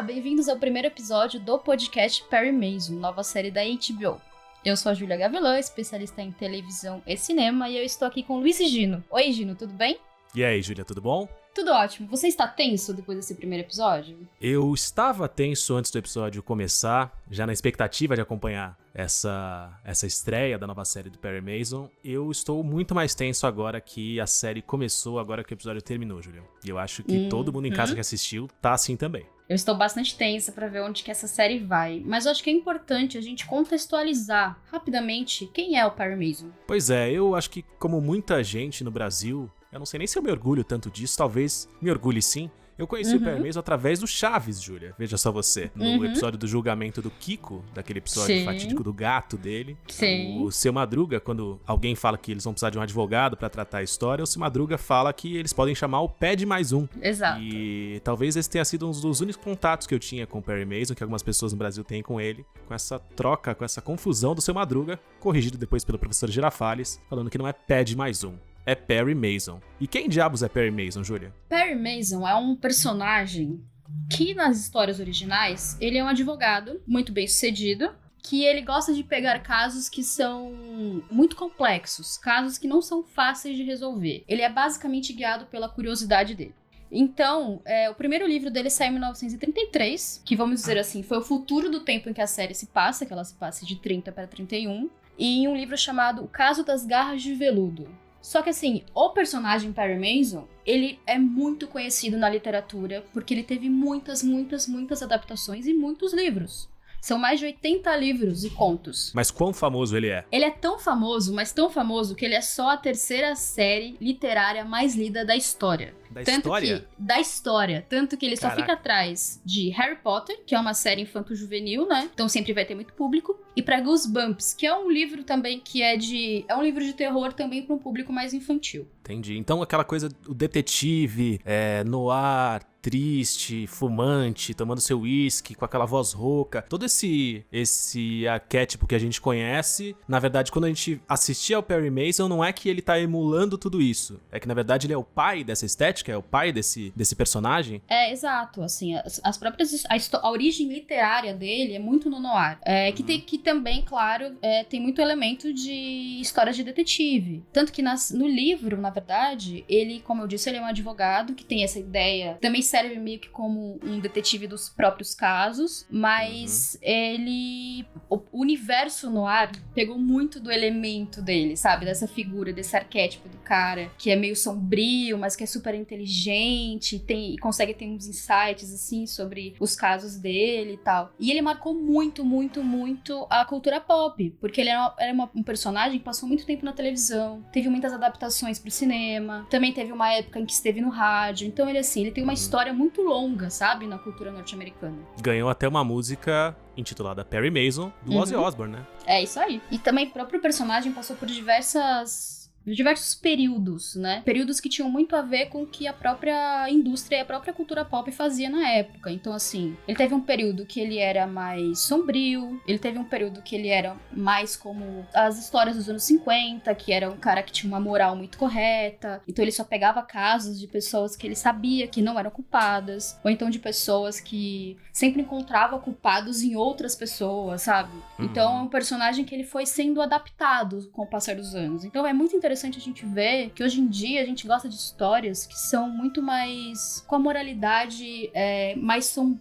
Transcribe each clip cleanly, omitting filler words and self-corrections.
Olá, bem-vindos ao primeiro episódio do podcast Perry Mason, nova série da HBO. Eu sou a Júlia Gavilã, especialista em televisão e cinema, e eu estou aqui com o Luiz Gino. Oi, Gino, tudo bem? E aí, Júlia, tudo bom? Tudo ótimo. Você está tenso depois desse primeiro episódio? Eu estava tenso antes do episódio começar, já na expectativa de acompanhar essa estreia da nova série do Perry Mason. Eu estou muito mais tenso agora que a série começou, agora que o episódio terminou, Júlia. E eu acho que todo mundo em casa que assistiu tá assim também. Eu estou bastante tensa para ver onde que essa série vai, mas eu acho que é importante a gente contextualizar rapidamente quem é o Perry Mason. Pois é, eu acho que como muita gente no Brasil, eu não sei nem se eu me orgulho tanto disso, talvez me orgulhe sim. Eu conheci o Perry Mason através do Chaves, Júlia. Veja só você. No episódio do julgamento do Kiko, daquele episódio fatídico do gato dele. Sim. O Seu Madruga, quando alguém fala que eles vão precisar de um advogado pra tratar a história, o Seu Madruga fala que eles podem chamar o pé de mais um. Exato. E talvez esse tenha sido um dos únicos contatos que eu tinha com o Perry Mason, que algumas pessoas no Brasil têm com ele, com essa troca, com essa confusão do Seu Madruga, corrigido depois pelo professor Girafales, falando que não é pé de mais um. É Perry Mason. E quem diabos é Perry Mason, Júlia? Perry Mason é um personagem que, nas histórias originais, ele é um advogado muito bem sucedido, que ele gosta de pegar casos que são muito complexos, casos que não são fáceis de resolver. Ele é basicamente guiado pela curiosidade dele. Então, o primeiro livro dele saiu em 1933, que, vamos dizer assim, foi o futuro do tempo em que a série se passa, que ela se passa de 30 para 31, e em um livro chamado O Caso das Garras de Veludo. Só que assim, o personagem Perry Mason, ele é muito conhecido na literatura porque ele teve muitas adaptações e muitos livros. São mais de 80 livros e contos. Mas quão famoso ele é? Ele é tão famoso, mas tão famoso, que ele é só a terceira série literária mais lida da história. Da história. Tanto que ele só fica atrás de Harry Potter, que é uma série infanto-juvenil, né? Então sempre vai ter muito público. E pra Goosebumps, que é um livro também que é um livro de terror também para um público mais infantil. Entendi. Então aquela coisa, o detetive, noir, triste, fumante, tomando seu uísque, com aquela voz rouca. Todo esse arquétipo que a gente conhece, na verdade, quando a gente assistia ao Perry Mason, não é que ele tá emulando tudo isso. É que, na verdade, ele é o pai dessa estética, é o pai desse personagem. É, exato. Assim, a origem literária dele é muito no noir. Que também, claro, tem muito elemento de história de detetive. Tanto que no livro, na verdade, ele, como eu disse, ele é um advogado que tem essa ideia. Também serve meio que como um detetive dos próprios casos, mas o universo noir pegou muito do elemento dele, sabe? Dessa figura, desse arquétipo do cara que é meio sombrio, mas que é super inteligente e consegue ter uns insights, assim, sobre os casos dele e tal. E ele marcou muito a cultura pop, porque ele era um personagem que passou muito tempo na televisão, teve muitas adaptações pro cinema, também teve uma época em que esteve no rádio, então ele tem uma história muito longa, sabe, na cultura norte-americana. Ganhou até uma música intitulada Perry Mason, do Ozzy Osbourne, né? É isso aí. E também o próprio personagem passou por diversos períodos, né? Períodos que tinham muito a ver com o que a própria indústria e a própria cultura pop fazia na época. Então, assim, ele teve um período que ele era mais sombrio, ele teve um período que ele era mais como as histórias dos anos 50, que era um cara que tinha uma moral muito correta, então ele só pegava casos de pessoas que ele sabia que não eram culpadas, ou então de pessoas que sempre encontravam culpados em outras pessoas, sabe? Então, é um personagem que ele foi sendo adaptado com o passar dos anos. Então, é muito interessante a gente ver que hoje em dia a gente gosta de histórias que são muito mais com a moralidade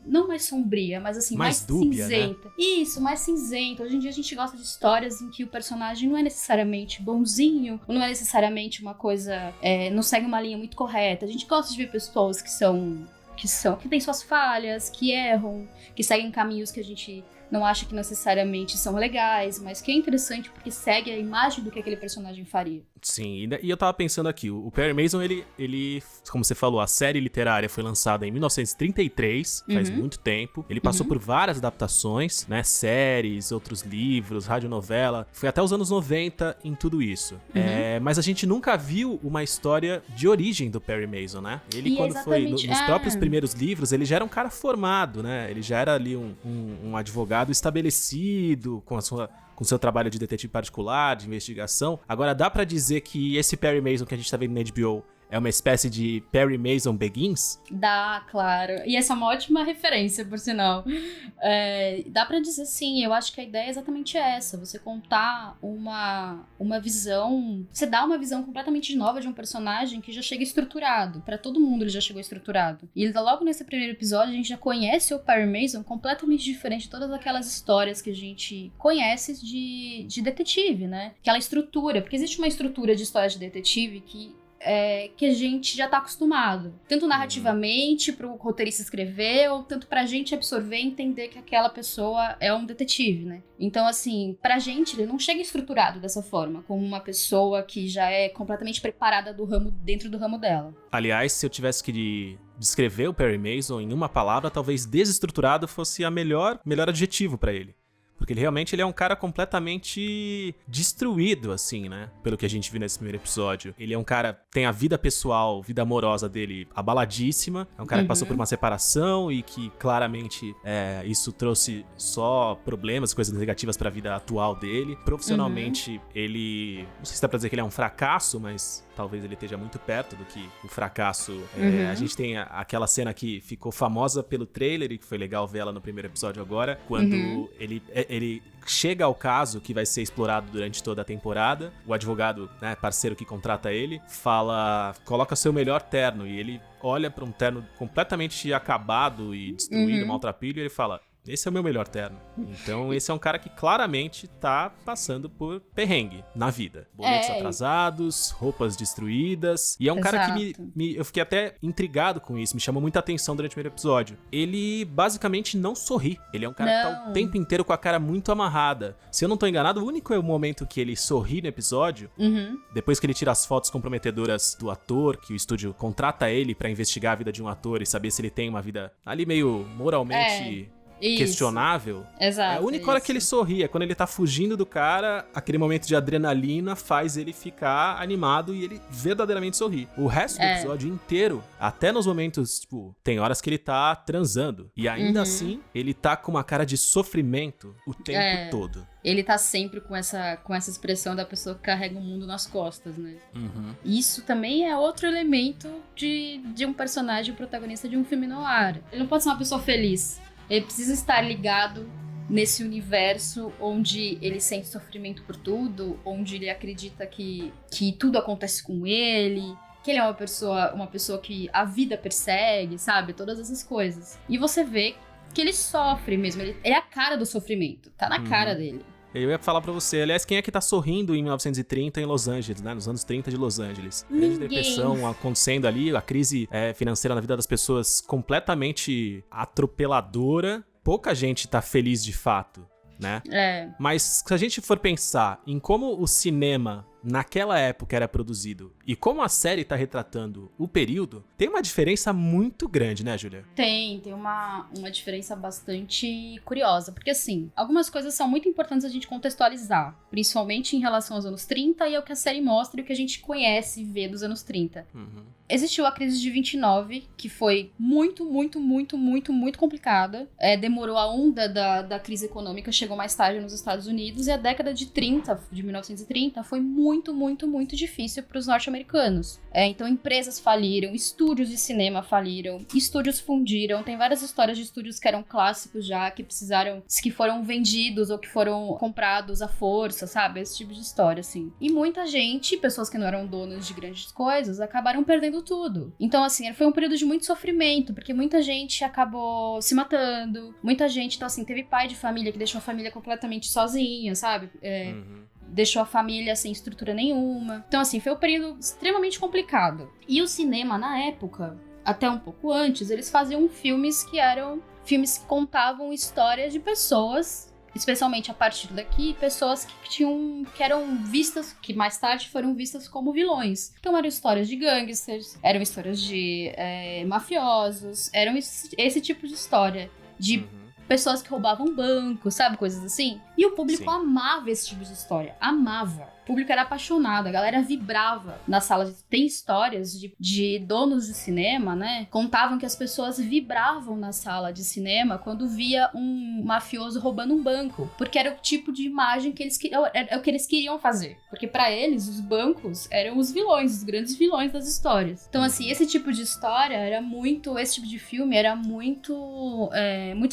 não mais sombria, mas assim, mais dúbia, cinzenta. Né? Isso, mais cinzenta. Hoje em dia a gente gosta de histórias em que o personagem não é necessariamente bonzinho, ou não é necessariamente uma coisa, não segue uma linha muito correta. A gente gosta de ver pessoas que têm suas falhas, que erram, que seguem caminhos que a gente não acha que necessariamente são legais, mas que é interessante porque segue a imagem do que aquele personagem faria. Sim, e eu tava pensando aqui, o Perry Mason, ele, como você falou, a série literária foi lançada em 1933, faz muito tempo. Ele passou por várias adaptações, né, séries, outros livros, radionovela, foi até os anos 90 em tudo isso. Mas a gente nunca viu uma história de origem do Perry Mason, né? Ele, quando foi nos próprios primeiros livros, ele já era um cara formado, né? Ele já era ali um advogado estabelecido, com seu trabalho de detetive particular, de investigação. Agora, dá pra dizer que esse Perry Mason que a gente tá vendo na HBO é uma espécie de Perry Mason Begins? Dá, claro. E essa é uma ótima referência, por sinal. Dá pra dizer sim, eu acho que a ideia é exatamente essa. Você contar uma visão... Você dá uma visão completamente nova de um personagem que já chega estruturado. Pra todo mundo ele já chegou estruturado. E logo nesse primeiro episódio a gente já conhece o Perry Mason completamente diferente de todas aquelas histórias que a gente conhece de detetive, né? Aquela estrutura. Porque existe uma estrutura de história de detetive que a gente já tá acostumado. Tanto narrativamente, pro roteirista escrever, ou tanto pra gente absorver e entender que aquela pessoa é um detetive, né? Então, assim, pra gente, ele não chega estruturado dessa forma, como uma pessoa que já é completamente preparada dentro do ramo dela. Aliás, se eu tivesse que descrever o Perry Mason em uma palavra, talvez desestruturado fosse a melhor adjetivo pra ele. Porque ele é um cara completamente destruído, assim, né? Pelo que a gente viu nesse primeiro episódio. Ele é um cara que tem a vida pessoal, vida amorosa dele abaladíssima. É um cara que passou por uma separação e que claramente isso trouxe só problemas, coisas negativas pra vida atual dele. Profissionalmente, ele... Não sei se dá pra dizer que ele é um fracasso, mas... talvez ele esteja muito perto do que o fracasso. A gente tem aquela cena que ficou famosa pelo trailer e que foi legal ver ela no primeiro episódio agora, quando ele chega ao caso que vai ser explorado durante toda a temporada. O advogado, né, parceiro que contrata ele, coloca seu melhor terno, e ele olha pra um terno completamente acabado e destruído, maltrapilho, e ele fala: esse é o meu melhor terno. Então, esse é um cara que claramente tá passando por perrengue na vida. Boletos atrasados, roupas destruídas. E é um cara que eu fiquei até intrigado com isso, me chamou muita atenção durante o primeiro episódio. Ele basicamente não sorri. Ele é um cara que tá o tempo inteiro com a cara muito amarrada. Se eu não tô enganado, o único momento que ele sorri no episódio, depois que ele tira as fotos comprometedoras do ator, que o estúdio contrata ele pra investigar a vida de um ator e saber se ele tem uma vida ali meio moralmente... questionável. Exato. A única hora que ele sorri é quando ele tá fugindo do cara, aquele momento de adrenalina faz ele ficar animado e ele verdadeiramente sorri. O resto do episódio inteiro, até nos momentos, tipo, tem horas que ele tá transando. E ainda assim, ele tá com uma cara de sofrimento o tempo todo. Ele tá sempre com essa expressão da pessoa que carrega o mundo nas costas, né? Isso também é outro elemento de um personagem, protagonista de um filme noir. Ele não pode ser uma pessoa feliz. Ele precisa estar ligado nesse universo onde ele sente sofrimento por tudo, onde ele acredita que tudo acontece com ele, que ele é uma pessoa que a vida persegue, sabe? Todas essas coisas. E você vê que ele sofre mesmo, ele é a cara do sofrimento, tá na cara dele. Eu ia falar pra você, aliás, quem é que tá sorrindo em 1930 em Los Angeles, né? Nos anos 30 de Los Angeles. Grande depressão acontecendo ali, a crise financeira na vida das pessoas completamente atropeladora. Pouca gente tá feliz de fato, né? Mas se a gente for pensar em como o cinema naquela época era produzido e como a série tá retratando o período, tem uma diferença muito grande, né, Júlia? Tem uma diferença bastante curiosa, porque assim, algumas coisas são muito importantes a gente contextualizar, principalmente em relação aos anos 30 e ao que a série mostra e o que a gente conhece e vê dos anos 30. Existiu a crise de 29, que foi muito, muito, muito, muito, muito complicada. Demorou, a onda da crise econômica chegou mais tarde nos Estados Unidos, e a década de 1930, foi muito, muito, muito difícil para os norte-americanos. Então, empresas faliram, estúdios de cinema faliram, estúdios fundiram. Tem várias histórias de estúdios que eram clássicos já, que foram vendidos ou que foram comprados à força, sabe? Esse tipo de história, assim. E muita gente, pessoas que não eram donas de grandes coisas, acabaram perdendo tudo. Então, assim, foi um período de muito sofrimento, porque muita gente acabou se matando, muita gente, então, assim, teve pai de família que deixou a família completamente sozinha, sabe? Deixou a família sem estrutura nenhuma. Então, assim, foi um período extremamente complicado. E o cinema, na época, até um pouco antes, eles faziam filmes que contavam histórias de pessoas, especialmente a partir daqui, pessoas que eram vistas, que mais tarde foram vistas como vilões. Então eram histórias de gangsters, eram histórias de mafiosos, eram esse tipo de história, de pessoas que roubavam bancos, sabe? Coisas assim. E o público Sim. amava esse tipo de história. Amava. O público era apaixonado, a galera vibrava na sala. Tem histórias de donos de cinema, né? Contavam que as pessoas vibravam na sala de cinema quando via um mafioso roubando um banco. Porque era o tipo de imagem que eles queriam, é o que eles queriam fazer. Porque pra eles, os bancos eram os vilões, os grandes vilões das histórias. Então, assim, esse tipo de história era muito... Esse tipo de filme era muito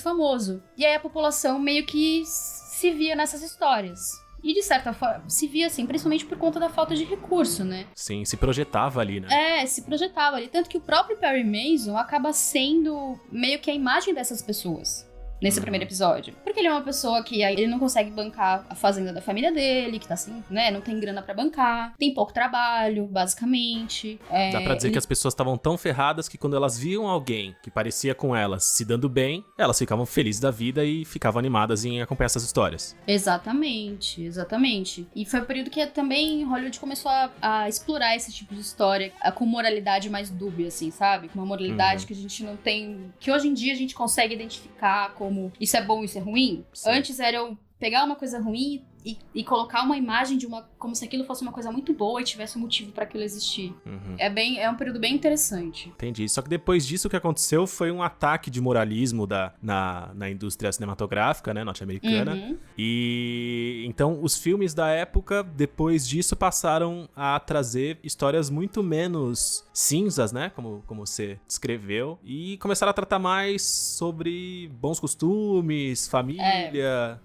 famoso. E aí a população meio que se via nessas histórias. E, de certa forma, se via assim, principalmente por conta da falta de recurso, né? Sim, se projetava ali, né? Se projetava ali. Tanto que o próprio Perry Mason acaba sendo meio que a imagem dessas pessoas nesse primeiro episódio. Porque ele é uma pessoa que ele não consegue bancar a fazenda da família dele, que tá assim, né? Não tem grana pra bancar. Tem pouco trabalho, basicamente. Dá pra dizer que as pessoas estavam tão ferradas que quando elas viam alguém que parecia com elas se dando bem, elas ficavam felizes da vida e ficavam animadas em acompanhar essas histórias. Exatamente, exatamente. E foi o período que também Hollywood começou a explorar esse tipo de história com moralidade mais dúbia, assim, sabe? Com uma moralidade que a gente não tem... Que hoje em dia a gente consegue identificar como isso é bom, isso é ruim. Sim. Antes era eu pegar uma coisa ruim e colocar uma imagem de como se aquilo fosse uma coisa muito boa e tivesse um motivo pra aquilo existir. É um período bem interessante. Entendi. Só que depois disso o que aconteceu foi um ataque de moralismo na indústria cinematográfica, né, norte-americana. E então os filmes da época, depois disso, passaram a trazer histórias muito menos cinzas, né, como você descreveu, e começaram a tratar mais sobre bons costumes, família.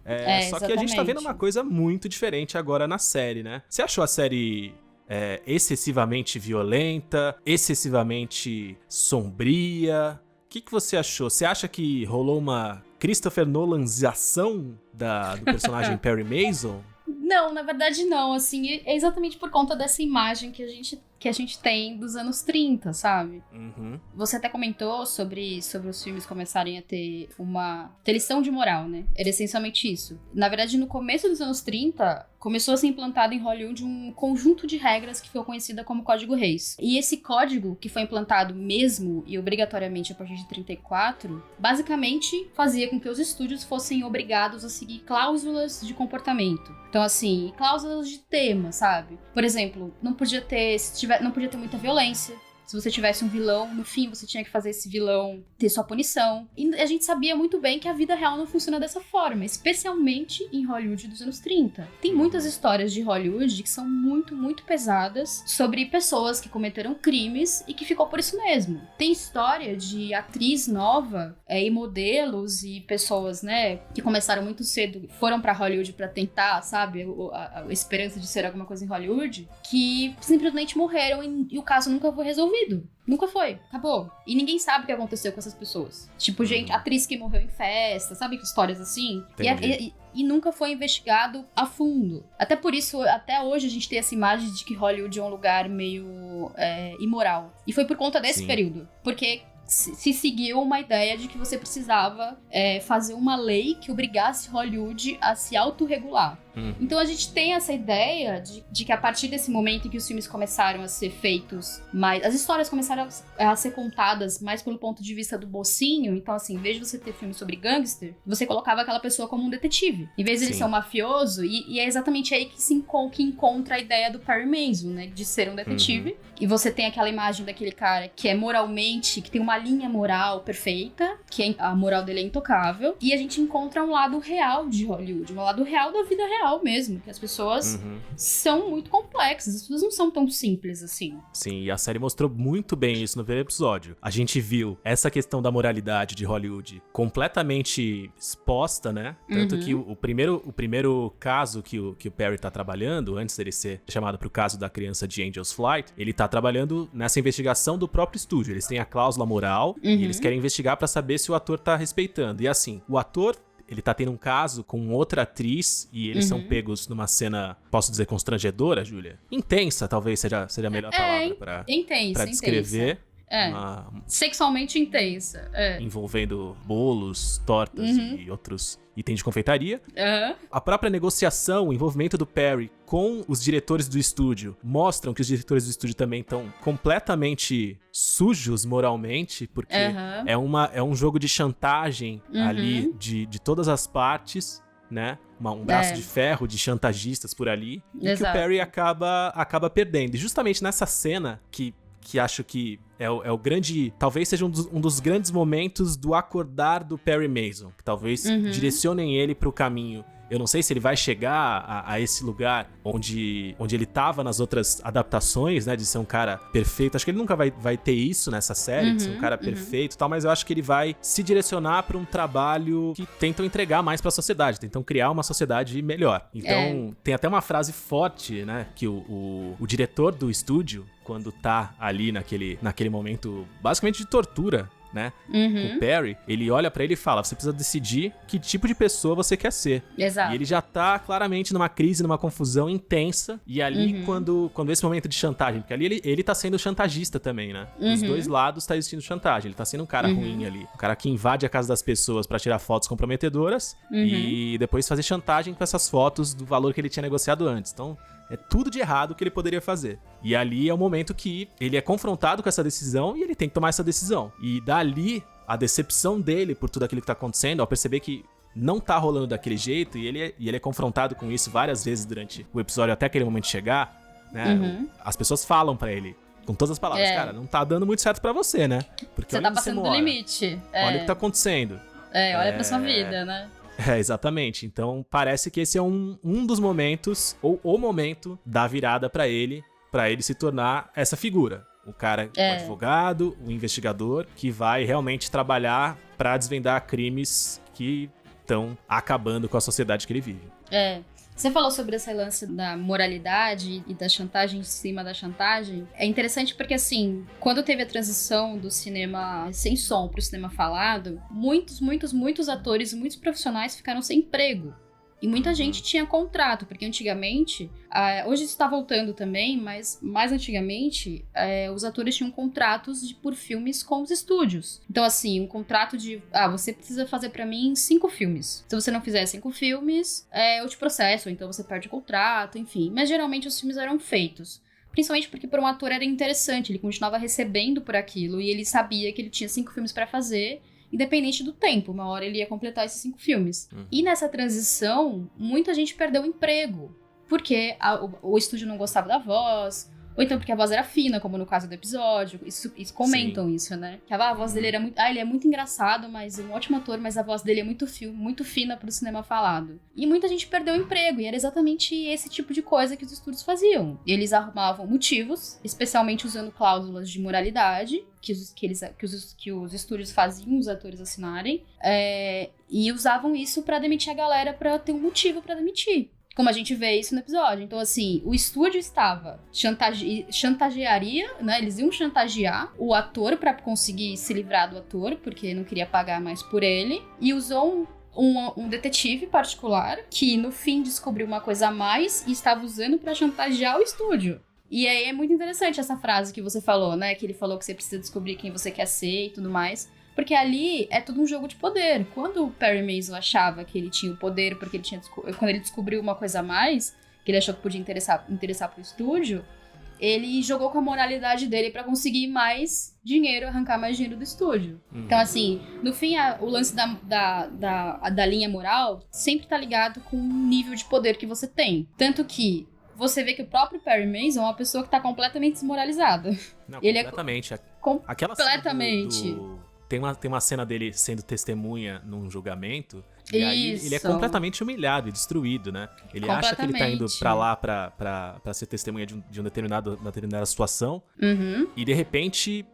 Só que a gente tá vendo uma coisa muito diferente agora na série, né? Você achou a série excessivamente violenta, excessivamente sombria? O que você achou? Você acha que rolou uma Christopher Nolanzização do personagem Perry Mason? Não, na verdade não, assim, é exatamente por conta dessa imagem que a gente tem dos anos 30, sabe? Você até comentou sobre os filmes começarem a ter lição de moral, né? Era essencialmente isso. Na verdade, no começo dos anos 30, começou a ser implantado em Hollywood um conjunto de regras que ficou conhecida como Código Reis. E esse código, que foi implantado mesmo e obrigatoriamente a partir de 34, basicamente fazia com que os estúdios fossem obrigados a seguir cláusulas de comportamento. Então, assim, cláusulas de tema, sabe? Por exemplo, não podia ter muita violência. Se você tivesse um vilão, no fim você tinha que fazer esse vilão ter sua punição. E a gente sabia muito bem que a vida real não funciona dessa forma, especialmente em Hollywood dos anos 30. Tem muitas histórias de Hollywood que são muito, muito pesadas sobre pessoas que cometeram crimes e que ficou por isso mesmo. Tem história de atriz nova e modelos e pessoas, né, que começaram muito cedo, foram pra Hollywood pra tentar, sabe, a esperança de ser alguma coisa em Hollywood, que simplesmente morreram e o caso nunca foi resolvido. Nunca foi, acabou. E ninguém sabe o que aconteceu com essas pessoas. Tipo, gente, atriz que morreu em festa, sabe? Histórias assim. E nunca foi investigado a fundo. Até por isso, até hoje a gente tem essa imagem de que Hollywood é um lugar meio imoral. E foi por conta desse período. Porque se seguiu uma ideia de que você precisava fazer uma lei que obrigasse Hollywood a se autorregular. Então a gente tem essa ideia de que a partir desse momento em que os filmes começaram a ser feitos mais... As histórias começaram a ser contadas mais pelo ponto de vista do mocinho. Então, assim, em vez de você ter filme sobre gangster, você colocava aquela pessoa como um detetive. Em vez de ele ser um mafioso, e é exatamente aí que encontra a ideia do Perry Mason, né? De ser um detetive. E você tem aquela imagem daquele cara que é moralmente... Que tem uma linha moral perfeita, que a moral dele é intocável. E a gente encontra um lado real de Hollywood. Um lado real da vida real mesmo, que as pessoas são muito complexas, as pessoas não são tão simples assim. Sim, e a série mostrou muito bem isso no primeiro episódio. A gente viu essa questão da moralidade de Hollywood completamente exposta, né? Tanto que o primeiro caso que o Perry tá trabalhando, antes dele ser chamado pro caso da criança de Angel's Flight, ele tá trabalhando nessa investigação do próprio estúdio. Eles têm a cláusula moral e eles querem investigar pra saber se o ator tá respeitando. E assim, o ator... Ele tá tendo um caso com outra atriz e eles são pegos numa cena, posso dizer, constrangedora, Júlia? Intensa, talvez seja a melhor palavra pra descrever. Sexualmente intensa. Envolvendo bolos, tortas e outros itens de confeitaria. A própria negociação, o envolvimento do Perry com os diretores do estúdio mostram que os diretores do estúdio também estão completamente sujos moralmente, porque é um jogo de chantagem ali de todas as partes. né? Um braço de ferro de chantagistas por ali. E que o Perry acaba perdendo. E justamente nessa cena que acho que é o grande... Talvez seja um dos grandes momentos do acordar do Perry Mason. Que talvez direcionem ele pro caminho. Eu não sei se ele vai chegar a esse lugar onde ele tava nas outras adaptações, né? De ser um cara perfeito. Acho que ele nunca vai ter isso nessa série, de ser um cara perfeito e tal. Mas eu acho que ele vai se direcionar pra um trabalho que tentam entregar mais pra sociedade. Tentam criar uma sociedade melhor. Então, tem até uma frase forte, né? Que o diretor do estúdio, quando tá ali naquele momento, basicamente de tortura, né? O Perry, ele olha pra ele e fala: você precisa decidir que tipo de pessoa você quer ser. Exato. E ele já tá claramente numa crise, numa confusão intensa. E ali, quando esse momento de chantagem, porque ali ele tá sendo chantagista também, né? Os dois lados tá existindo chantagem. Ele tá sendo um cara ruim ali. Um cara que invade a casa das pessoas pra tirar fotos comprometedoras e depois fazer chantagem com essas fotos do valor que ele tinha negociado antes. Então, é tudo de errado que ele poderia fazer. E ali é o momento que ele é confrontado com essa decisão e ele tem que tomar essa decisão. E dali, a decepção dele por tudo aquilo que tá acontecendo, ao perceber que não tá rolando daquele jeito, e ele é confrontado com isso várias vezes durante o episódio até aquele momento chegar, né? As pessoas falam pra ele, com todas as palavras, cara, não tá dando muito certo pra você, né? Porque você tá passando do limite. Olha o que tá acontecendo. Olha pra sua vida, né? Exatamente. Então, parece que esse é um dos momentos, ou o momento da virada pra ele se tornar essa figura. O cara, o advogado, o investigador, que vai realmente trabalhar pra desvendar crimes que estão acabando com a sociedade que ele vive. Você falou sobre esse lance da moralidade e da chantagem em cima da chantagem. É interessante porque, assim, quando teve a transição do cinema sem som pro cinema falado, muitos atores, muitos profissionais ficaram sem emprego. E muita gente tinha contrato, porque antigamente, hoje isso tá voltando também, mas mais antigamente, os atores tinham contratos por filmes com os estúdios. Então, assim, um contrato de, você precisa fazer pra mim 5 filmes. Se você não fizer 5 filmes, eu te processo, ou então você perde o contrato, enfim. Mas geralmente os filmes eram feitos. Principalmente porque para um ator era interessante, ele continuava recebendo por aquilo, e ele sabia que ele tinha 5 filmes pra fazer, independente do tempo, uma hora ele ia completar esses 5 filmes. E nessa transição, muita gente perdeu o emprego, porque o estúdio não gostava da voz, ou então porque a voz era fina, como no caso do episódio. Isso comentam isso, né? Que a voz dele era muito... ele é muito engraçado, mas é um ótimo ator, mas a voz dele é muito fina pro cinema falado. E muita gente perdeu o emprego, e era exatamente esse tipo de coisa que os estúdios faziam. Eles arrumavam motivos, especialmente usando cláusulas de moralidade, que os estúdios faziam os atores assinarem, e usavam isso pra demitir a galera, pra ter um motivo pra demitir. Como a gente vê isso no episódio. Então, assim, o estúdio estava chantagearia, né? Eles iam chantagear o ator pra conseguir se livrar do ator, porque não queria pagar mais por ele. E usou um detetive particular que, no fim, descobriu uma coisa a mais e estava usando pra chantagear o estúdio. E aí é muito interessante essa frase que você falou, né? Que ele falou que você precisa descobrir quem você quer ser e tudo mais. Porque ali é tudo um jogo de poder. Quando o Perry Mason achava que ele tinha o poder, porque quando ele descobriu uma coisa a mais, que ele achou que podia interessar pro estúdio, ele jogou com a moralidade dele pra conseguir mais dinheiro, arrancar mais dinheiro do estúdio. Então, assim, no fim, o lance da linha moral sempre tá ligado com o nível de poder que você tem. Tanto que você vê que o próprio Perry Mason é uma pessoa que tá completamente desmoralizada. Não, ele completamente. Aquela completamente. Tem uma cena dele sendo testemunha num julgamento, e aí ele é completamente humilhado e destruído, né? Ele acha que ele tá indo pra lá pra ser testemunha de uma determinada situação, e de repente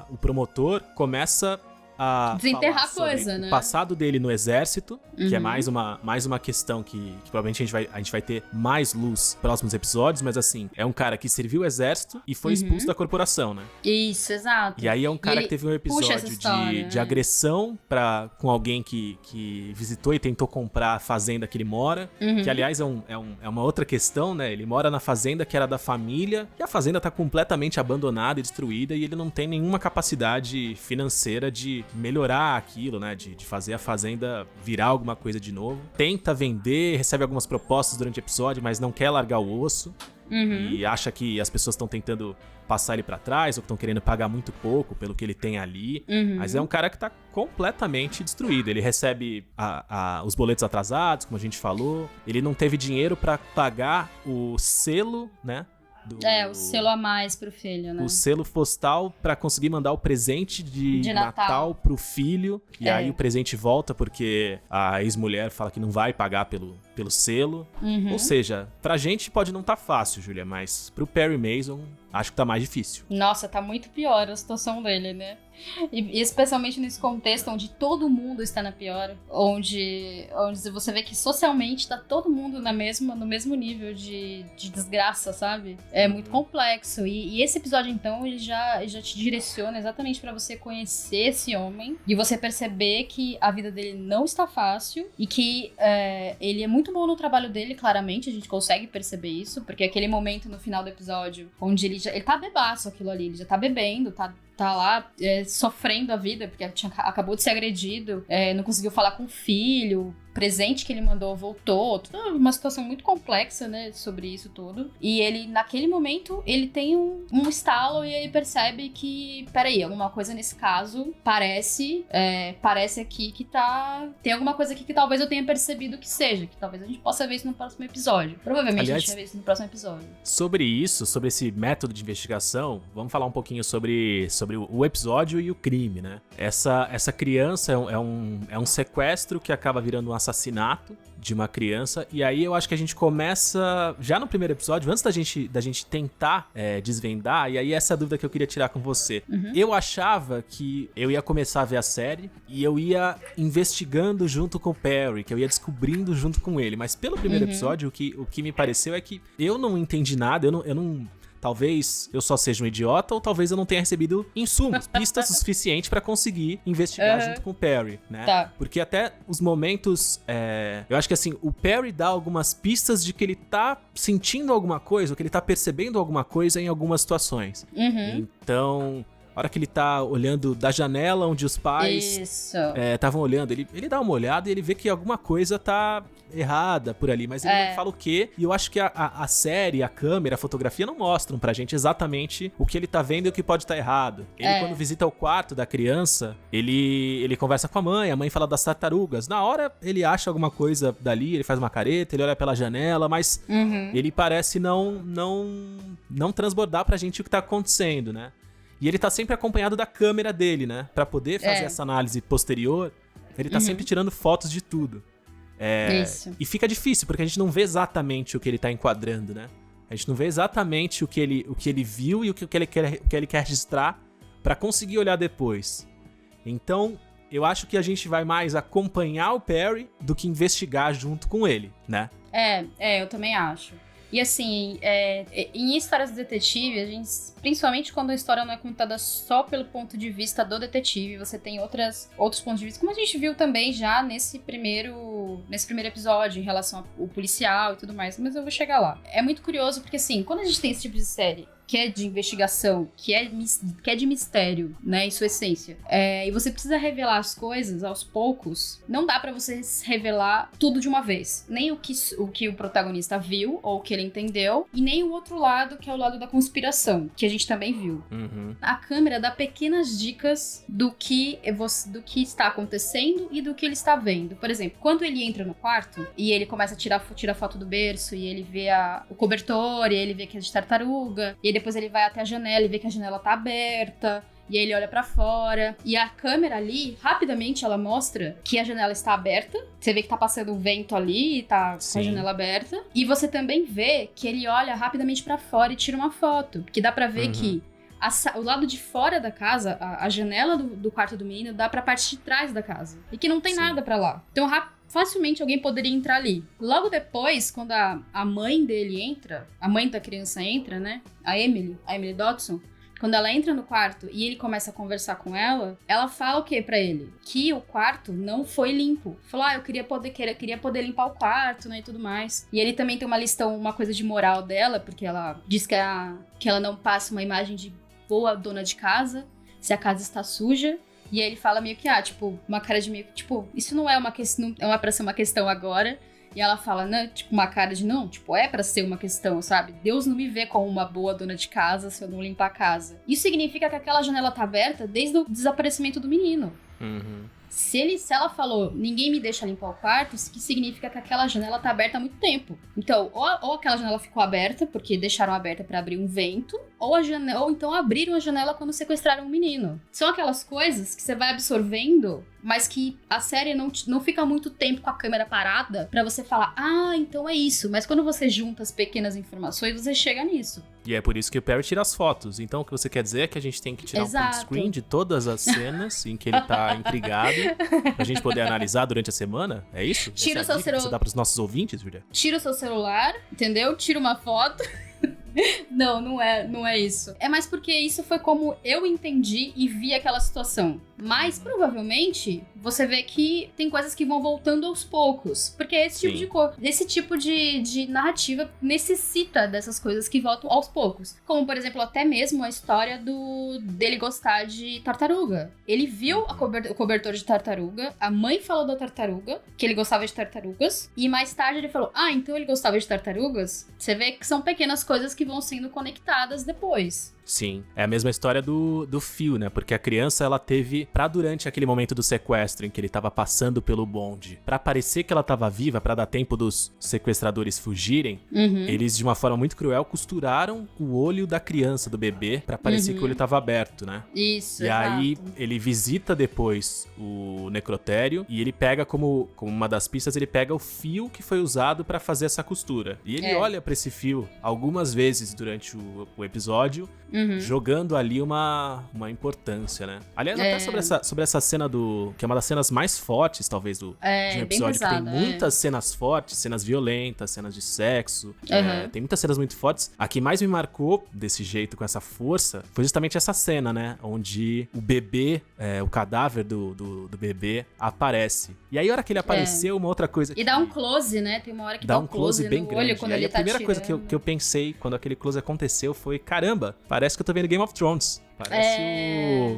o promotor começa a desenterrar a coisa, né? O passado dele no exército, que é mais uma questão que provavelmente a gente vai ter mais luz nos próximos episódios, mas assim, é um cara que serviu o exército e foi expulso da corporação, né? Isso, exato. E aí é um cara que teve um episódio de agressão com alguém que visitou e tentou comprar a fazenda que ele mora, que aliás é uma outra questão, né? Ele mora na fazenda que era da família, e a fazenda tá completamente abandonada e destruída, e ele não tem nenhuma capacidade financeira de melhorar aquilo, né? De fazer a fazenda virar alguma coisa de novo. Tenta vender, recebe algumas propostas durante o episódio, mas não quer largar o osso. e acha que as pessoas estão tentando passar ele pra trás ou que estão querendo pagar muito pouco pelo que ele tem ali. Mas é um cara que tá completamente destruído. Ele recebe os boletos atrasados, como a gente falou. Ele não teve dinheiro pra pagar o selo, né? O selo a mais pro filho, né? O selo postal pra conseguir mandar o presente de Natal pro filho. E aí o presente volta porque a ex-mulher fala que não vai pagar pelo selo. Ou seja, pra gente pode não tá fácil, Júlia, mas pro Perry Mason acho que tá mais difícil. Nossa, tá muito pior a situação dele, né? E especialmente nesse contexto onde todo mundo está na pior, onde você vê que socialmente tá todo mundo no mesmo nível de desgraça, sabe? É muito complexo. E esse episódio, então, ele já te direciona exatamente pra você conhecer esse homem e você perceber que a vida dele não está fácil e que ele é muito bom no trabalho dele, claramente, a gente consegue perceber isso, porque aquele momento no final do episódio onde ele tá bebaço aquilo ali, ele já tá bebendo, tá lá sofrendo a vida, porque acabou de ser agredido, não conseguiu falar com o filho, presente que ele mandou voltou, toda uma situação muito complexa, né, sobre isso tudo. E ele, naquele momento, ele tem um estalo e ele percebe que, peraí, alguma coisa nesse caso parece aqui que tem alguma coisa aqui que talvez eu tenha percebido que seja, que talvez a gente possa ver isso no próximo episódio. Provavelmente a gente vai ver isso no próximo episódio. Sobre esse método de investigação, vamos falar um pouquinho sobre o episódio e o crime, né? Essa criança é um sequestro que acaba virando um assassinato de uma criança, e aí eu acho que a gente começa já no primeiro episódio, antes da gente tentar desvendar, e aí essa dúvida que eu queria tirar com você. Eu achava que eu ia começar a ver a série e eu ia investigando junto com o Perry, que eu ia descobrindo junto com ele, mas pelo primeiro episódio, o que me pareceu é que eu não entendi nada, eu não talvez eu só seja um idiota ou talvez eu não tenha recebido insumos, pistas o suficiente pra conseguir investigar junto com o Perry, né? Tá. Porque até os momentos... eu acho que assim, o Perry dá algumas pistas de que ele tá sentindo alguma coisa, ou que ele tá percebendo alguma coisa em algumas situações. Então... A hora que ele tá olhando da janela onde os pais estavam olhando, ele dá uma olhada e ele vê que alguma coisa tá errada por ali, mas ele não fala o quê. E eu acho que a série, a câmera, a fotografia não mostram pra gente exatamente o que ele tá vendo e o que pode estar errado. Ele, quando visita o quarto da criança, ele conversa com a mãe fala das tartarugas. Na hora, ele acha alguma coisa dali, ele faz uma careta, ele olha pela janela, mas ele parece não transbordar pra gente o que tá acontecendo, né? E ele tá sempre acompanhado da câmera dele, né? Pra poder fazer essa análise posterior, ele tá sempre tirando fotos de tudo. Isso. E fica difícil, porque a gente não vê exatamente o que ele tá enquadrando, né? A gente não vê exatamente o que ele viu e o que ele quer registrar pra conseguir olhar depois. Então, eu acho que a gente vai mais acompanhar o Perry do que investigar junto com ele, né? Eu também acho. E assim, em histórias de detetive, a gente, principalmente quando a história não é contada só pelo ponto de vista do detetive, você tem outros pontos de vista, como a gente viu também já nesse primeiro episódio, em relação ao policial e tudo mais, mas eu vou chegar lá. É muito curioso porque, assim, quando a gente tem esse tipo de série que é de investigação, que é de mistério, né, em sua essência, e você precisa revelar as coisas aos poucos, não dá pra você revelar tudo de uma vez. Nem o que o protagonista viu, ou o que ele entendeu, e nem o outro lado, que é o lado da conspiração, que a gente também viu. A câmera dá pequenas dicas do que está acontecendo e do que ele está vendo. Por exemplo, quando ele entra no quarto, e ele começa a tirar foto do berço, e ele vê o cobertor, e ele vê que é de tartaruga, e depois ele vai até a janela e vê que a janela tá aberta. E aí ele olha pra fora. E a câmera ali, rapidamente, ela mostra que a janela está aberta. Você vê que tá passando um vento ali e tá com a janela aberta. E você também vê que ele olha rapidamente pra fora e tira uma foto. Que dá pra ver que o lado de fora da casa, a janela do quarto do menino, dá pra parte de trás da casa. E que não tem nada pra lá. Então, facilmente alguém poderia entrar ali. Logo depois, quando a mãe dele entra, a mãe da criança entra, né? A Emily Dodson, quando ela entra no quarto e ele começa a conversar com ela fala o quê pra ele? Que o quarto não foi limpo. Falou, eu queria poder limpar o quarto, né, e tudo mais. E ele também tem uma coisa de moral dela, porque ela diz que ela não passa uma imagem de boa dona de casa, se a casa está suja. E aí ele fala meio que, uma cara de meio que, isso não é uma questão, não é pra ser uma questão agora. E ela fala, né, tipo, uma cara de não, tipo, é pra ser uma questão, sabe? Deus não me vê como uma boa dona de casa se eu não limpar a casa. Isso significa que aquela janela tá aberta desde o desaparecimento do menino. Se ela falou, ninguém me deixa limpar o quarto, isso que significa que aquela janela tá aberta há muito tempo. Então, ou aquela janela ficou aberta, porque deixaram aberta pra abrir um vento, ou então abriram a janela quando sequestraram o menino. São aquelas coisas que você vai absorvendo, mas que a série não fica muito tempo com a câmera parada pra você falar, então é isso. Mas quando você junta as pequenas informações, você chega nisso. E é por isso que o Perry tira as fotos. Então o que você quer dizer é que a gente tem que tirar um print screen de todas as cenas em que ele tá intrigado pra gente poder analisar durante a semana? É isso? Tira o Essa é seu celular. Você dá pros nossos ouvintes, Julia? Tira o seu celular, entendeu? Tira uma foto. Não é isso. É mais porque isso foi como eu entendi e vi aquela situação. Mas, provavelmente, você vê que tem coisas que vão voltando aos poucos. Porque esse tipo de narrativa necessita dessas coisas que voltam aos poucos. Como, por exemplo, até mesmo a história dele gostar de tartaruga. Ele viu o cobertor de tartaruga, a mãe falou da tartaruga, que ele gostava de tartarugas, e mais tarde ele falou, então ele gostava de tartarugas? Você vê que são pequenas coisas que vão sendo conectadas depois. Sim, é a mesma história do Phil, né? Porque a criança, ela teve, durante aquele momento do sequestro, em que ele tava passando pelo bonde, pra parecer que ela tava viva, pra dar tempo dos sequestradores fugirem, eles, de uma forma muito cruel, costuraram o olho da criança, do bebê, pra parecer que o olho tava aberto, né? Isso, E aí, ele visita depois o necrotério, e ele pega como uma das pistas, ele pega o fio que foi usado pra fazer essa costura. E ele olha pra esse fio algumas vezes durante o episódio, jogando ali uma importância, né? Aliás, até sobre essa cena que é uma das cenas mais fortes, talvez, de um episódio, pesado, que tem muitas cenas fortes, cenas violentas, cenas de sexo, tem muitas cenas muito fortes. A que mais me marcou desse jeito, com essa força, foi justamente essa cena, né? Onde o bebê, o cadáver do bebê aparece. E aí, a hora que ele apareceu, uma outra coisa... E dá um close, né? Tem uma hora que dá um close bem grande. Olho quando e aí, ele a primeira tá coisa que eu pensei quando aquele close aconteceu foi, caramba, parece que eu tô vendo Game of Thrones.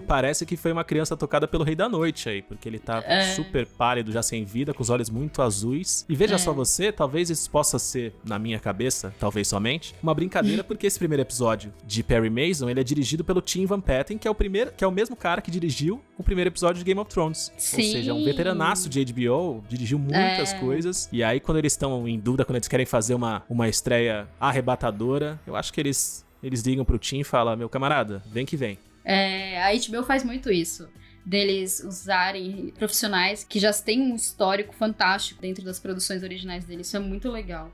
Parece que foi uma criança tocada pelo Rei da Noite aí, porque ele tá super pálido, já sem vida, com os olhos muito azuis. E veja só você, talvez isso possa ser, na minha cabeça, talvez somente, uma brincadeira, porque esse primeiro episódio de Perry Mason, ele é dirigido pelo Tim Van Patten, que é o mesmo cara que dirigiu o primeiro episódio de Game of Thrones. Sim. Ou seja, um veteranaço de HBO, dirigiu muitas coisas. E aí, quando eles estão em dúvida, quando eles querem fazer uma estreia arrebatadora, eu acho que eles ligam pro Tim e falam, meu camarada, vem que vem. A HBO faz muito isso. Deles usarem profissionais que já têm um histórico fantástico dentro das produções originais deles. Isso é muito legal.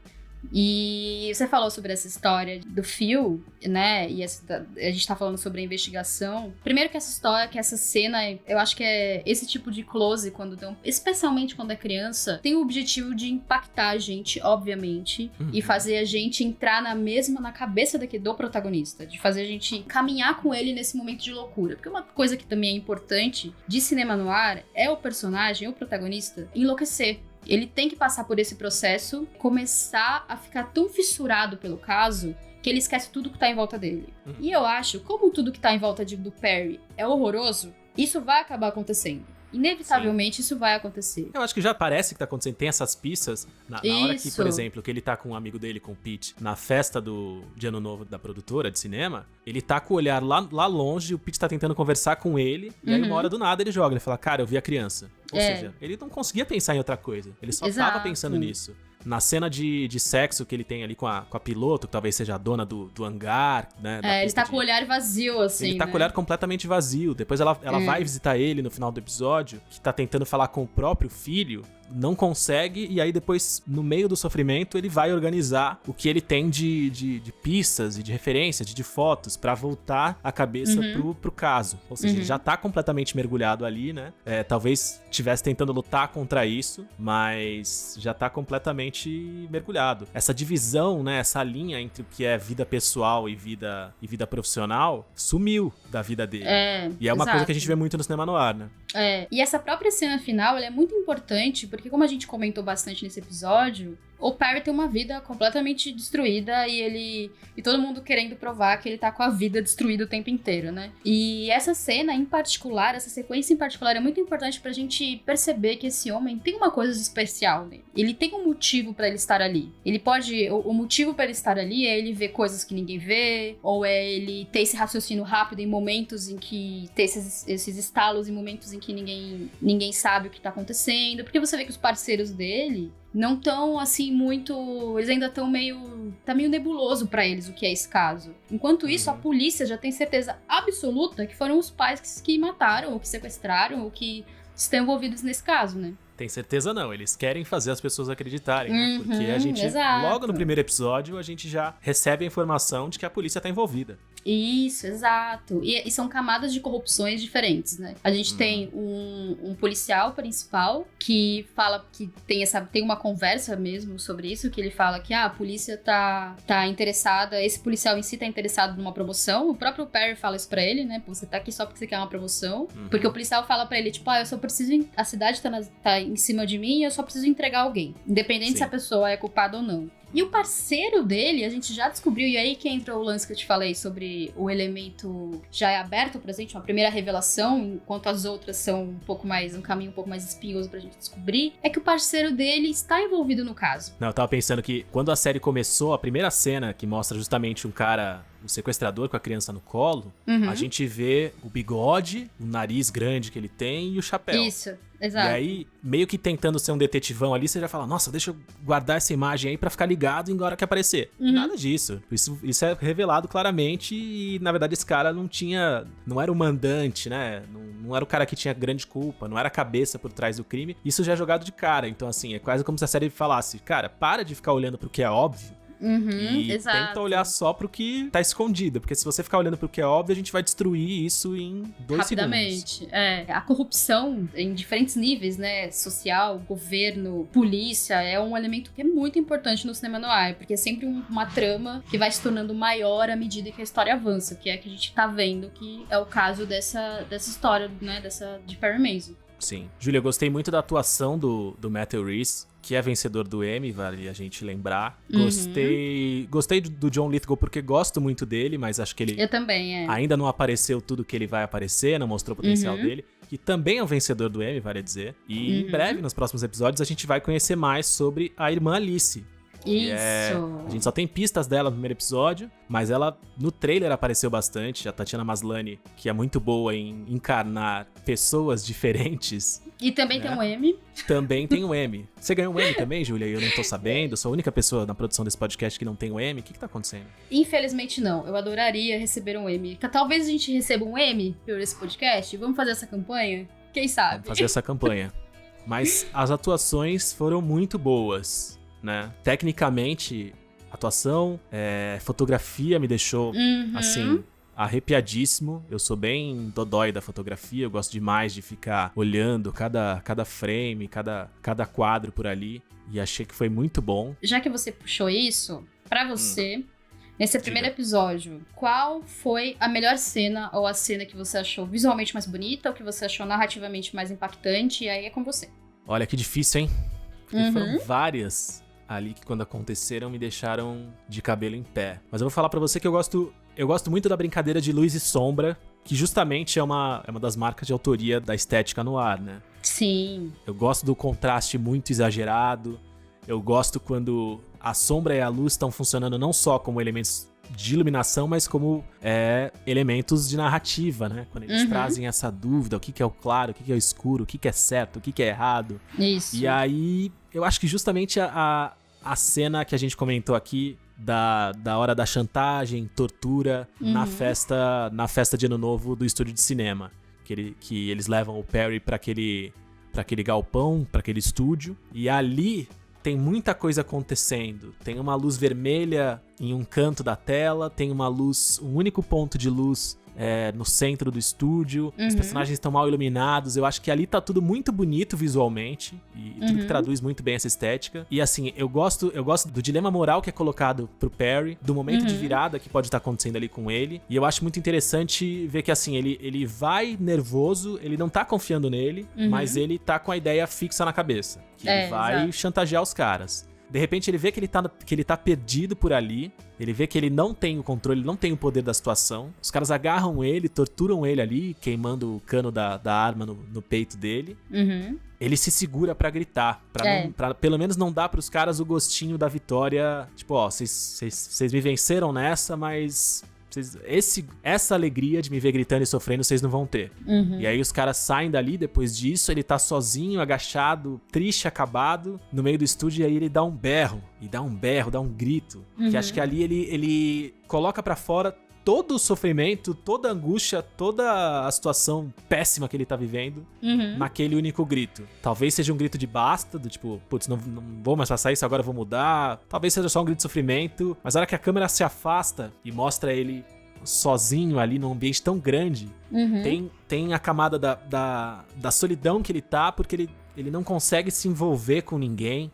E você falou sobre essa história do Phil, né? E a gente tá falando sobre a investigação. Primeiro que essa história, que essa cena, eu acho que é esse tipo de close, especialmente quando é criança, tem o objetivo de impactar a gente, obviamente, e fazer a gente entrar na cabeça do protagonista, de fazer a gente caminhar com ele nesse momento de loucura. Porque uma coisa que também é importante de cinema noir é o personagem, o protagonista, enlouquecer. Ele tem que passar por esse processo, começar a ficar tão fissurado pelo caso que ele esquece tudo que tá em volta dele. E eu acho, como tudo que tá em volta do Perry é horroroso, isso vai acabar acontecendo. Inevitavelmente isso vai acontecer. Eu acho que já parece que tá acontecendo. Tem essas pistas na hora que, por exemplo, que ele tá com um amigo dele, com o Pete, na festa de Ano Novo da produtora de cinema, ele tá com o olhar lá longe, o Pete tá tentando conversar com ele, e aí uma hora do nada ele joga, ele fala, cara, eu vi a criança. Ou seja, ele não conseguia pensar em outra coisa, ele só tava pensando nisso. Na cena de sexo que ele tem ali com a piloto, que talvez seja a dona do hangar, né? Ele tá com o olhar vazio, assim, ele tá com o olhar completamente vazio. Depois ela vai visitar ele no final do episódio, que tá tentando falar com o próprio filho, não consegue, e aí depois, no meio do sofrimento, ele vai organizar o que ele tem de pistas e de referências, de fotos, pra voltar a cabeça pro caso. Ou seja, ele já tá completamente mergulhado ali, né? Talvez estivesse tentando lutar contra isso, mas já tá completamente mergulhado. Essa divisão, né? Essa linha entre o que é vida pessoal e vida profissional sumiu da vida dele. E é uma coisa que a gente vê muito no cinema noir, né? E essa própria cena final, ela é muito importante, porque como a gente comentou bastante nesse episódio, o Perry tem uma vida completamente destruída e todo mundo querendo provar que ele tá com a vida destruída o tempo inteiro, né? E essa cena em particular, essa sequência em particular é muito importante pra gente perceber que esse homem tem uma coisa especial nele. Ele tem um motivo pra ele estar ali. O motivo pra ele estar ali é ele ver coisas que ninguém vê, ou é ele ter esse raciocínio rápido em momentos em que ter esses estalos em momentos em que ninguém sabe o que tá acontecendo, porque você vê que os parceiros dele não tão, assim, muito... Eles ainda estão meio... Tá meio nebuloso pra eles o que é esse caso. Enquanto isso, a polícia já tem certeza absoluta que foram os pais que mataram, ou que sequestraram, ou que estão envolvidos nesse caso, né? Tem certeza não, eles querem fazer as pessoas acreditarem, né? Porque a gente, logo no primeiro episódio, a gente já recebe a informação de que a polícia tá envolvida. Isso, exato. E são camadas de corrupções diferentes, né? A gente tem um policial principal que fala que tem uma conversa mesmo sobre isso, que ele fala que a polícia tá interessada, esse policial em si tá interessado numa promoção. O próprio Perry fala isso pra ele, né? Você tá aqui só porque você quer uma promoção. Porque o policial fala pra ele, tipo, eu só preciso... A cidade tá em cima de mim e eu só preciso entregar alguém. Independente se a pessoa é culpada ou não. E o parceiro dele, a gente já descobriu, e aí que entra o lance que eu te falei sobre o elemento já é aberto pra gente, uma primeira revelação, enquanto as outras são um caminho um pouco mais espinhoso pra gente descobrir, é que o parceiro dele está envolvido no caso. Não, eu tava pensando que quando a série começou, a primeira cena que mostra justamente um sequestrador com a criança no colo, a gente vê o bigode, o nariz grande que ele tem e o chapéu. Isso, exato. E aí, meio que tentando ser um detetivão ali, você já fala, nossa, deixa eu guardar essa imagem aí pra ficar ligado em hora que aparecer. Nada disso. Isso é revelado claramente e, na verdade, esse cara não era o mandante, né? Não era o cara que tinha grande culpa, não era a cabeça por trás do crime. Isso já é jogado de cara. Então, assim, é quase como se a série falasse, cara, para de ficar olhando pro que é óbvio. E tenta olhar só pro que tá escondido. Porque se você ficar olhando pro que é óbvio, a gente vai destruir isso em 2 segundos. Rapidamente. A corrupção em diferentes níveis, né? Social, governo, polícia, é um elemento que é muito importante no cinema noir. Porque é sempre uma trama que vai se tornando maior à medida que a história avança. Que é que a gente tá vendo que é o caso dessa história, né? De Perry Mason. Sim. Júlia, eu gostei muito da atuação do Matthew Rhys, que é vencedor do Emmy, vale a gente lembrar. Gostei do John Lithgow porque gosto muito dele, mas acho que ele eu também, ainda não apareceu tudo que ele vai aparecer, não mostrou o potencial dele. Que também é um vencedor do Emmy, vale dizer. E em breve, nos próximos episódios, a gente vai conhecer mais sobre a irmã Alice. Isso. A gente só tem pistas dela no primeiro episódio, mas ela no trailer apareceu bastante. A Tatiana Maslany, que é muito boa em encarnar pessoas diferentes. E também tem um Emmy. Também tem um Emmy. Você ganhou um Emmy também, Júlia? Eu não tô sabendo. Eu sou a única pessoa na produção desse podcast que não tem um Emmy. O que tá acontecendo? Infelizmente não. Eu adoraria receber um Emmy. Talvez a gente receba um Emmy por esse podcast. Vamos fazer essa campanha? Quem sabe? Vamos fazer essa campanha. Mas as atuações foram muito boas, né? Tecnicamente, atuação, fotografia me deixou, assim, arrepiadíssimo. Eu sou bem dodói da fotografia, eu gosto demais de ficar olhando cada frame, cada quadro por ali, e achei que foi muito bom. Já que você puxou isso, pra você, nesse primeiro episódio, qual foi a melhor cena ou a cena que você achou visualmente mais bonita, ou que você achou narrativamente mais impactante, e aí é com você. Olha, que difícil, hein? Porque foram várias ali que quando aconteceram me deixaram de cabelo em pé. Mas eu vou falar pra você que eu gosto muito da brincadeira de luz e sombra, que justamente é uma das marcas de autoria da estética no ar, né? Sim. Eu gosto do contraste muito exagerado. Eu gosto quando a sombra e a luz estão funcionando não só como elementos de iluminação, mas como elementos de narrativa, né? Quando eles trazem essa dúvida, o que é o claro, o que é o escuro, o que é certo, o que é errado. Isso. E aí, eu acho que justamente a cena que a gente comentou aqui da hora da chantagem, tortura na festa de Ano Novo do estúdio de cinema, que eles levam o Perry pra aquele galpão, pra aquele estúdio, e ali tem muita coisa acontecendo. Tem uma luz vermelha em um canto da tela, tem um único ponto de luz no centro do estúdio. Os personagens estão mal iluminados. Eu acho que ali tá tudo muito bonito visualmente. E tudo que traduz muito bem essa estética. E assim, eu gosto do dilema moral que é colocado pro Perry, do momento de virada que pode estar acontecendo ali com ele. E eu acho muito interessante ver que assim, ele vai nervoso, ele não tá confiando nele, mas ele tá com a ideia fixa na cabeça. Que ele vai chantagear os caras. De repente ele vê que ele tá perdido por ali, ele vê que ele não tem o controle, ele não tem o poder da situação. Os caras agarram ele, torturam ele ali, queimando o cano da arma no peito dele. Ele se segura pra gritar, pra pelo menos não dar pros caras o gostinho da vitória. Tipo, ó, vocês me venceram nessa, mas... essa alegria de me ver gritando e sofrendo, vocês não vão ter. E aí os caras saem dali, depois disso, ele tá sozinho, agachado, triste, acabado, no meio do estúdio, e aí ele dá um berro, dá um grito. Que acho que ali ele coloca pra fora todo o sofrimento, toda a angústia, toda a situação péssima que ele tá vivendo naquele único grito. Talvez seja um grito de basta, do tipo, putz, não vou mais passar isso, agora eu vou mudar. Talvez seja só um grito de sofrimento, mas a hora que a câmera se afasta e mostra ele sozinho ali num ambiente tão grande, tem a camada da solidão que ele tá, porque ele não consegue se envolver com ninguém,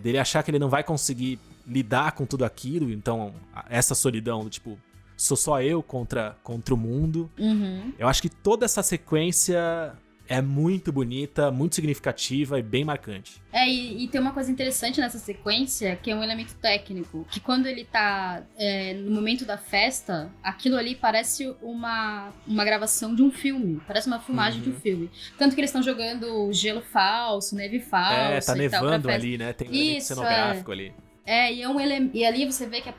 dele achar que ele não vai conseguir lidar com tudo aquilo, então essa solidão do tipo... Sou só eu contra o mundo. Eu acho que toda essa sequência é muito bonita, muito significativa e bem marcante. E tem uma coisa interessante nessa sequência, que é um elemento técnico. Que quando ele tá no momento da festa, aquilo ali parece uma gravação de um filme. Parece uma filmagem de um filme. Tanto que eles estão jogando gelo falso, neve falsa. Tá nevando ali, né? Tem um elemento cenográfico ali. E ali você vê que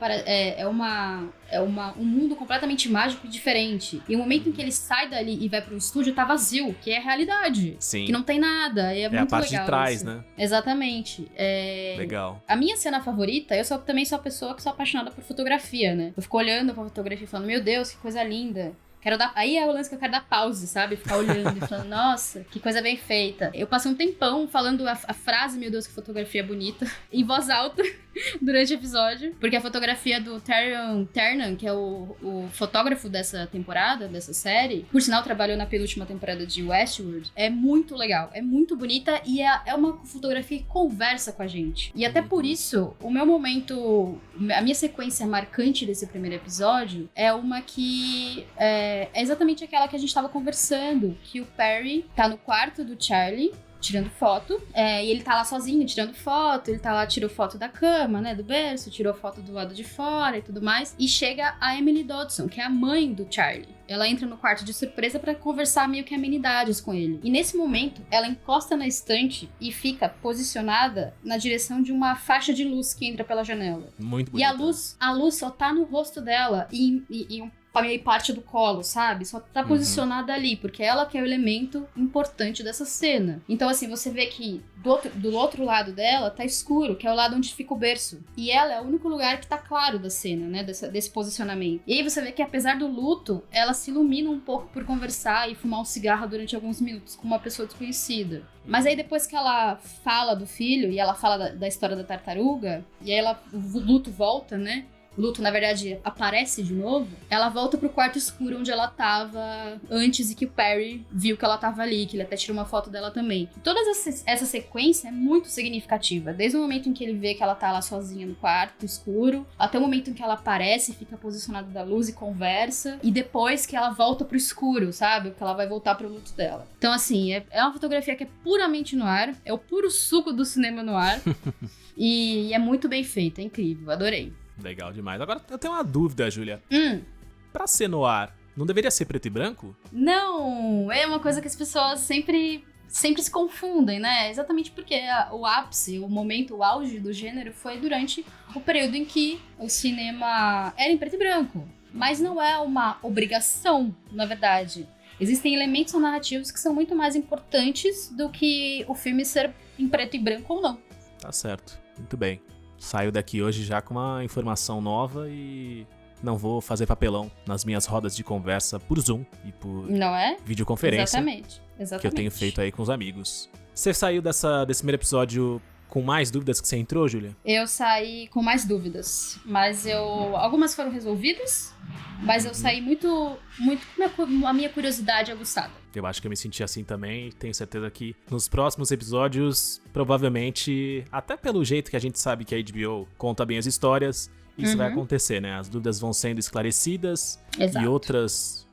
um mundo completamente mágico e diferente. E o momento em que ele sai dali e vai pro estúdio tá vazio, que é a realidade. Sim. Que não tem nada. E é muito legal. É a parte de trás, isso. né? Exatamente. Legal. A minha cena favorita, também sou a pessoa que sou apaixonada por fotografia, né? Eu fico olhando pra fotografia e falando, meu Deus, que coisa linda. Aí é o lance que eu quero dar pause, sabe? Ficar olhando e falando, nossa, que coisa bem feita. Eu passei um tempão falando a frase, meu Deus, que fotografia bonita, em voz alta, durante o episódio. Porque a fotografia do Tyrion Ternan, que é o fotógrafo dessa temporada, dessa série, por sinal trabalhou na penúltima temporada de Westworld, é muito legal, é muito bonita e é uma fotografia que conversa com a gente. E até por isso, a minha sequência marcante desse primeiro episódio é uma que... É exatamente aquela que a gente tava conversando, que o Perry tá no quarto do Charlie, tirando foto, e ele tá lá sozinho tirando foto, ele tá lá, tirou foto da cama, né, do berço, tirou foto do lado de fora e tudo mais, e chega a Emily Dodson, que é a mãe do Charlie. Ela entra no quarto de surpresa pra conversar meio que amenidades com ele. E nesse momento, ela encosta na estante e fica posicionada na direção de uma faixa de luz que entra pela janela. Muito bonito. E a luz só tá no rosto dela e meio parte do colo, sabe? Só tá posicionada ali, porque ela que é o elemento importante dessa cena. Então, assim, você vê que do outro lado dela tá escuro, que é o lado onde fica o berço. E ela é o único lugar que tá claro da cena, né? Desse posicionamento. E aí você vê que, apesar do luto, ela se ilumina um pouco por conversar e fumar um cigarro durante alguns minutos com uma pessoa desconhecida. Mas aí depois que ela fala do filho e ela fala da história da tartaruga, e aí o luto volta, né? O luto, na verdade, aparece de novo. Ela volta pro quarto escuro onde ela tava antes e que o Perry viu que ela tava ali, que ele até tirou uma foto dela também. Toda essa sequência é muito significativa. Desde o momento em que ele vê que ela tá lá sozinha no quarto escuro, até o momento em que ela aparece, fica posicionada da luz e conversa, e depois que ela volta pro escuro, sabe? Que ela vai voltar pro luto dela. Então, assim, é uma fotografia que é puramente no ar, é o puro suco do cinema no ar, e é muito bem feita, é incrível, adorei. Legal demais. Agora eu tenho uma dúvida, Júlia. Pra ser noir, não deveria ser preto e branco? Não, é uma coisa que as pessoas sempre se confundem, né? Exatamente porque o ápice, o momento, o auge do gênero foi durante o período em que o cinema era em preto e branco. Mas não é uma obrigação, na verdade. Existem elementos narrativos que são muito mais importantes do que o filme ser em preto e branco ou não. Tá certo, muito bem. Saio daqui hoje já com uma informação nova e não vou fazer papelão nas minhas rodas de conversa por Zoom e por videoconferência. Exatamente. Que eu tenho feito aí com os amigos. Você saiu desse primeiro episódio com mais dúvidas que você entrou, Júlia? Eu saí com mais dúvidas, mas algumas foram resolvidas Mas eu saí muito com a minha curiosidade aguçada. Eu acho que eu me senti assim também. Tenho certeza que nos próximos episódios, provavelmente, até pelo jeito que a gente sabe que a HBO conta bem as histórias, isso vai acontecer, né? As dúvidas vão sendo esclarecidas. Exato. E outras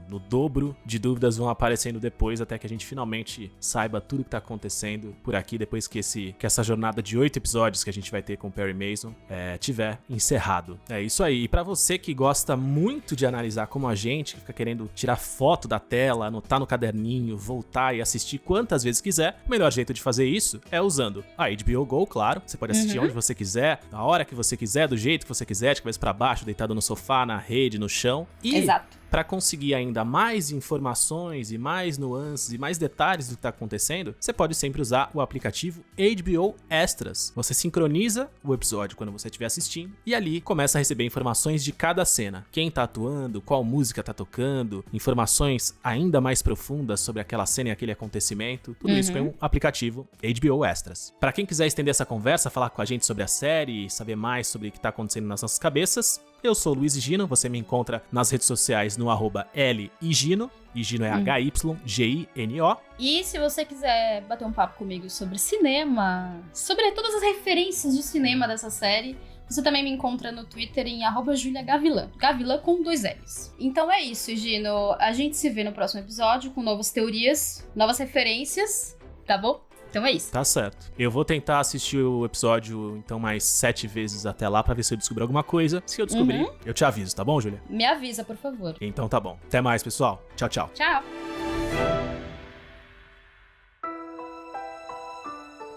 no dobro de dúvidas vão aparecendo depois, até que a gente finalmente saiba tudo que tá acontecendo por aqui, depois que essa jornada de 8 episódios que a gente vai ter com o Perry Mason tiver encerrado. É isso aí. E pra você que gosta muito de analisar como a gente, que fica querendo tirar foto da tela, anotar no caderninho, voltar e assistir quantas vezes quiser, o melhor jeito de fazer isso é usando a HBO Go, claro. Você pode assistir onde você quiser, na hora que você quiser, do jeito que você quiser, de cabeça pra baixo, deitado no sofá, na rede, no chão. E exato. Para conseguir ainda mais informações e mais nuances e mais detalhes do que está acontecendo, você pode sempre usar o aplicativo HBO Extras. Você sincroniza o episódio quando você estiver assistindo e ali começa a receber informações de cada cena. Quem está atuando, qual música está tocando, informações ainda mais profundas sobre aquela cena e aquele acontecimento. Tudo isso com o aplicativo HBO Extras. Para quem quiser estender essa conversa, falar com a gente sobre a série e saber mais sobre o que está acontecendo nas nossas cabeças, eu sou o Luiz Higino, você me encontra nas redes sociais no @LHigino, Higino é HYGINO. E se você quiser bater um papo comigo sobre cinema, sobre todas as referências de cinema dessa série, você também me encontra no Twitter em @JuliaGavilã, Gavilã com 2 L's. Então é isso, Gino. A gente se vê no próximo episódio com novas teorias, novas referências, tá bom? Então é isso. Tá certo. Eu vou tentar assistir o episódio, então, mais 7 vezes até lá pra ver se eu descubro alguma coisa. Se eu descobrir, eu te aviso, tá bom, Júlia? Me avisa, por favor. Então tá bom. Até mais, pessoal. Tchau, tchau. Tchau.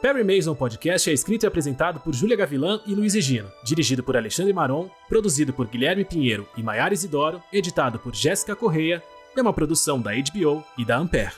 Perry Mason Podcast é escrito e apresentado por Júlia Gavilã e Luiz Higino. Dirigido por Alexandre Maron, produzido por Guilherme Pinheiro e Maiara Isidoro, editado por Jéssica Correia, é uma produção da HBO e da Ampere.